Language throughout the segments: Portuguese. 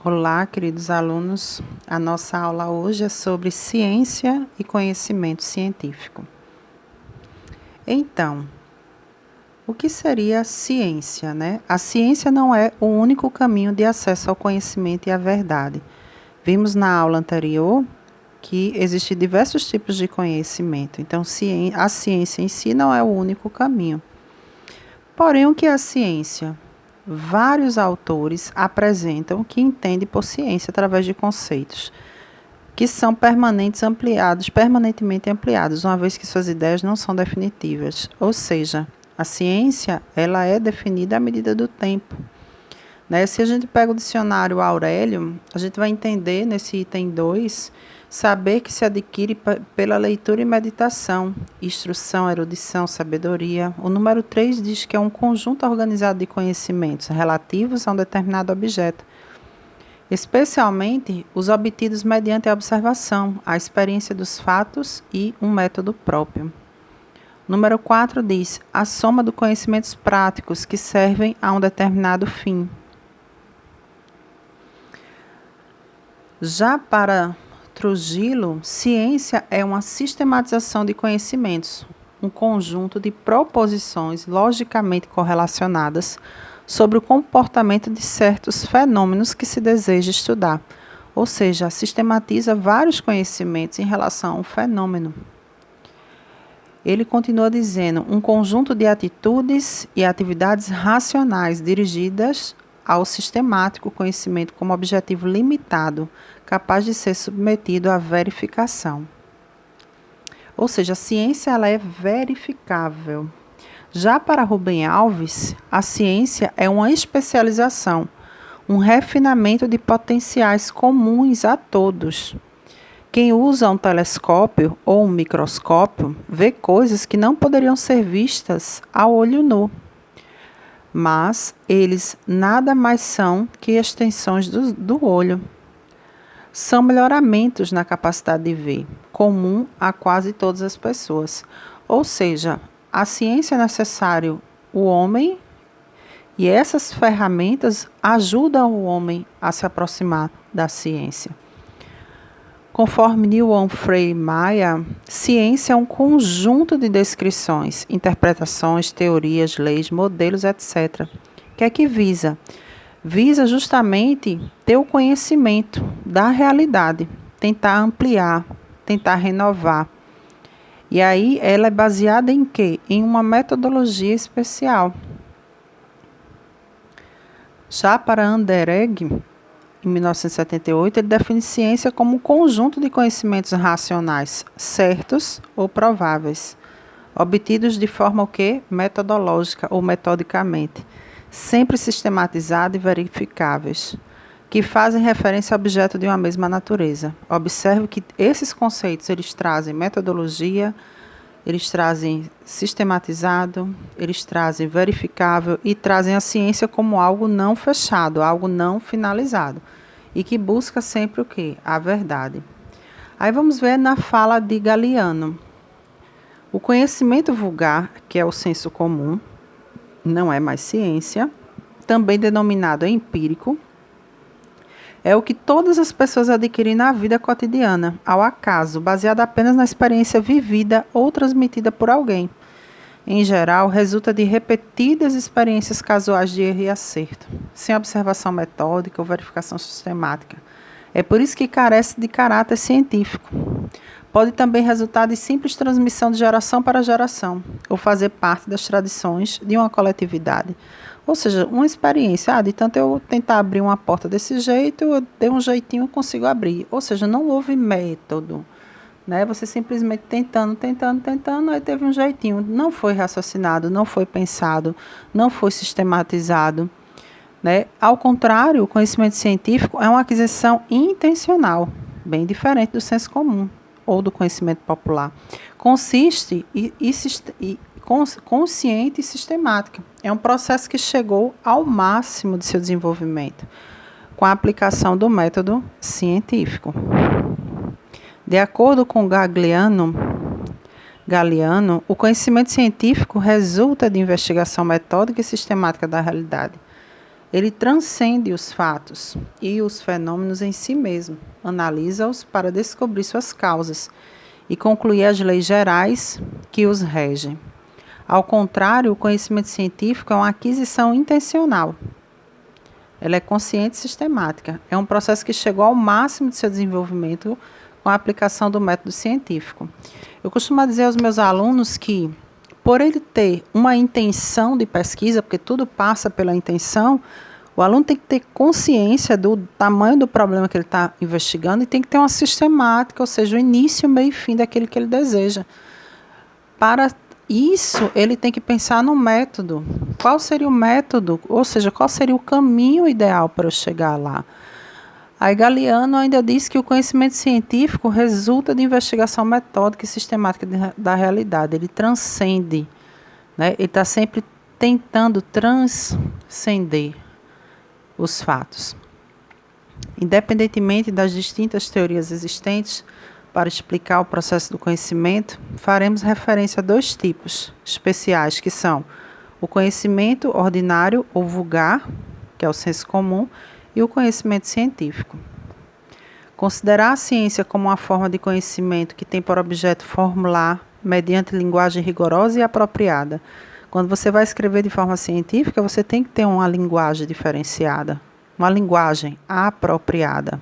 Olá, queridos alunos. A nossa aula hoje é sobre ciência e conhecimento científico. Então, o que seria a ciência, né? A ciência não é o único caminho de acesso ao conhecimento e à verdade. Vimos na aula anterior que existem diversos tipos de conhecimento. Então, a ciência em si não é o único caminho. Porém, o que é a ciência? Vários autores apresentam o que entende por ciência através de conceitos que são permanentemente ampliados, uma vez que suas ideias não são definitivas. Ou seja, a ciência ela é definida à medida do tempo. Né? Se a gente pega o dicionário Aurélio, a gente vai entender nesse item 2, saber que se adquire pela leitura e meditação, instrução, erudição, sabedoria. O número 3 diz que é um conjunto organizado de conhecimentos relativos a um determinado objeto, especialmente os obtidos mediante a observação, a experiência dos fatos e um método próprio. Número 4 diz a soma de conhecimentos práticos que servem a um determinado fim. Já para Trujillo, ciência é uma sistematização de conhecimentos, um conjunto de proposições logicamente correlacionadas sobre o comportamento de certos fenômenos que se deseja estudar, ou seja, sistematiza vários conhecimentos em relação a um fenômeno. Ele continua dizendo, um conjunto de atitudes e atividades racionais dirigidas ao sistemático conhecimento como objetivo limitado, capaz de ser submetido à verificação. Ou seja, a ciência ela é verificável. Já para Rubem Alves, a ciência é uma especialização, um refinamento de potenciais comuns a todos. Quem usa um telescópio ou um microscópio vê coisas que não poderiam ser vistas a olho nu. Mas eles nada mais são que extensões do olho. São melhoramentos na capacidade de ver, comum a quase todas as pessoas. Ou seja, a ciência é necessário o homem e essas ferramentas ajudam o homem a se aproximar da ciência. Conforme Neil Humphrey Maia, ciência é um conjunto de descrições, interpretações, teorias, leis, modelos, etc. O que é que visa? Visa justamente ter o conhecimento da realidade, tentar ampliar, tentar renovar. E aí ela é baseada em quê? Em uma metodologia especial. Já para Anderegg, em 1978, ele define ciência como um conjunto de conhecimentos racionais, certos ou prováveis, obtidos de forma o quê? Metodológica ou metodicamente, sempre sistematizados e verificáveis, que fazem referência a objeto de uma mesma natureza. Observe que esses conceitos eles trazem metodologia, eles trazem sistematizado, eles trazem verificável e trazem a ciência como algo não fechado, algo não finalizado. E que busca sempre o quê? A verdade. Aí vamos ver na fala de Galiano. O conhecimento vulgar, que é o senso comum, não é mais ciência, também denominado empírico, é o que todas as pessoas adquirem na vida cotidiana, ao acaso, baseado apenas na experiência vivida ou transmitida por alguém. Em geral, resulta de repetidas experiências casuais de erro e acerto, sem observação metódica ou verificação sistemática. É por isso que carece de caráter científico. Pode também resultar de simples transmissão de geração para geração, ou fazer parte das tradições de uma coletividade. Ou seja, uma experiência, de tanto eu tentar abrir uma porta desse jeito, eu dei um jeitinho e consigo abrir. Ou seja, não houve método, né? Você simplesmente tentando, aí teve um jeitinho. Não foi raciocinado, não foi pensado, não foi sistematizado, né? Ao contrário, o conhecimento científico é uma aquisição intencional, bem diferente do senso comum ou do conhecimento popular. Consiste consciente e sistemática. É um processo que chegou ao máximo de seu desenvolvimento, com a aplicação do método científico. De acordo com Galiano, o conhecimento científico resulta de investigação metódica e sistemática da realidade, Ele transcende os fatos e os fenômenos em si mesmo, analisa-os para descobrir suas causas e concluir as leis gerais que os regem. Ao contrário, o conhecimento científico é uma aquisição intencional. Ela é consciente e sistemática. É um processo que chegou ao máximo de seu desenvolvimento com a aplicação do método científico. Eu costumo dizer aos meus alunos que, por ele ter uma intenção de pesquisa, porque tudo passa pela intenção, o aluno tem que ter consciência do tamanho do problema que ele está investigando e tem que ter uma sistemática, ou seja, o início, o meio e fim daquele que ele deseja. Para isso, ele tem que pensar no método. Qual seria o método? Ou seja, qual seria o caminho ideal para eu chegar lá? Aí Galeano ainda diz que o conhecimento científico resulta de investigação metódica e sistemática da realidade. Ele transcende, né? Ele está sempre tentando transcender os fatos. Independentemente das distintas teorias existentes, para explicar o processo do conhecimento, faremos referência a 2 tipos especiais, que são o conhecimento ordinário ou vulgar, que é o senso comum, e o conhecimento científico. Considerar a ciência como uma forma de conhecimento que tem por objeto formular, mediante linguagem rigorosa e apropriada. Quando você vai escrever de forma científica, você tem que ter uma linguagem diferenciada, uma linguagem apropriada.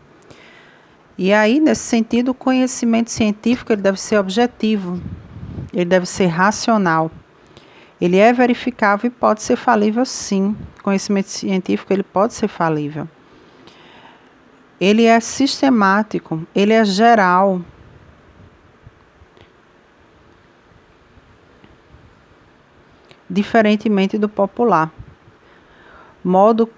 E aí, nesse sentido, o conhecimento científico ele deve ser objetivo, ele deve ser racional. Ele é verificável e pode ser falível, sim. O conhecimento científico ele pode ser falível. Ele é sistemático, ele é geral. Diferentemente do popular. Modo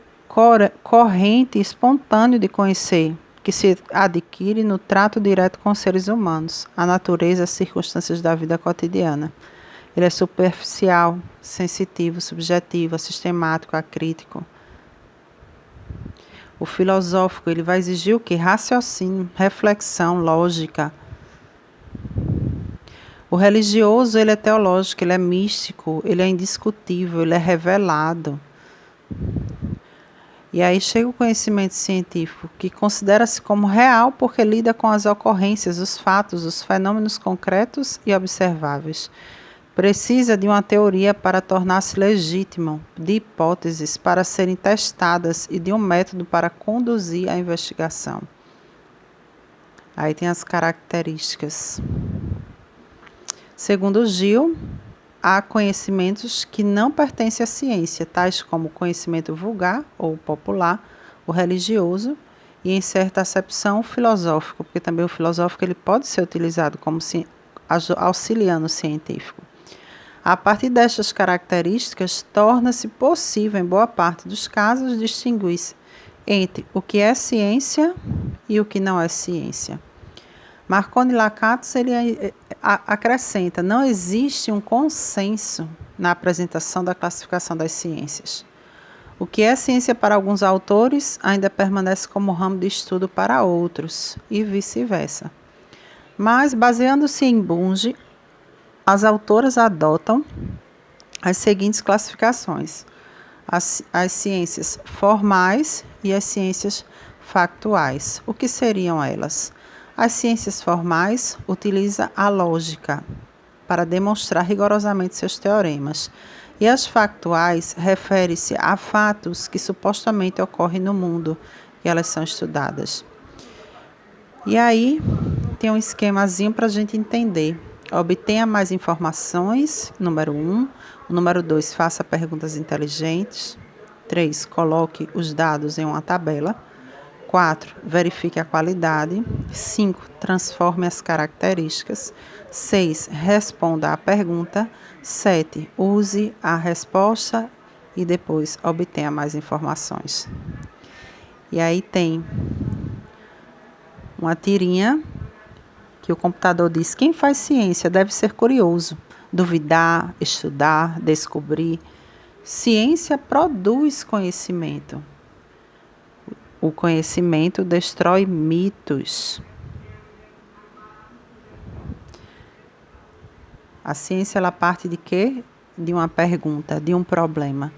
corrente e espontâneo de conhecer, que se adquire no trato direto com os seres humanos, a natureza e as circunstâncias da vida cotidiana. Ele é superficial, sensitivo, subjetivo, sistemático, acrítico. O filosófico, ele vai exigir o quê? Raciocínio, reflexão, lógica. O religioso, ele é teológico, ele é místico, ele é indiscutível, ele é revelado. E aí chega o conhecimento científico, que considera-se como real porque lida com as ocorrências, os fatos, os fenômenos concretos e observáveis. Precisa de uma teoria para tornar-se legítimo, de hipóteses para serem testadas e de um método para conduzir a investigação. Aí tem as características. Segundo Gil, há conhecimentos que não pertencem à ciência, tais como o conhecimento vulgar ou popular, o religioso e, em certa acepção, o filosófico, porque também o filosófico ele pode ser utilizado como auxiliando o científico. A partir destas características, torna-se possível, em boa parte dos casos, distinguir entre o que é ciência e o que não é ciência. Marconi Lakatos ele acrescenta: não existe um consenso na apresentação da classificação das ciências. O que é ciência para alguns autores ainda permanece como ramo de estudo para outros, e vice-versa. Mas, baseando-se em Bunge, as autoras adotam as seguintes classificações: as ciências formais e as ciências factuais. O que seriam elas? As ciências formais utilizam a lógica para demonstrar rigorosamente seus teoremas, e as factuais referem-se a fatos que supostamente ocorrem no mundo e elas são estudadas. E aí tem um esquemazinho para a gente entender. Obtenha mais informações, número 1. O número 2, faça perguntas inteligentes. 3, coloque os dados em uma tabela. 4, verifique a qualidade. 5, transforme as características. 6, responda à pergunta. 7, use a resposta e depois obtenha mais informações. E aí tem uma tirinha que o computador diz: quem faz ciência deve ser curioso, duvidar, estudar, descobrir. Ciência produz conhecimento. O conhecimento destrói mitos. A ciência ela parte de quê? De uma pergunta, de um problema.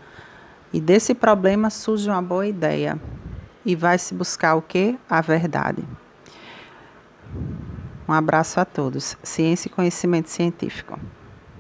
E desse problema surge uma boa ideia. E vai se buscar o quê? A verdade. Um abraço a todos. Ciência e conhecimento científico.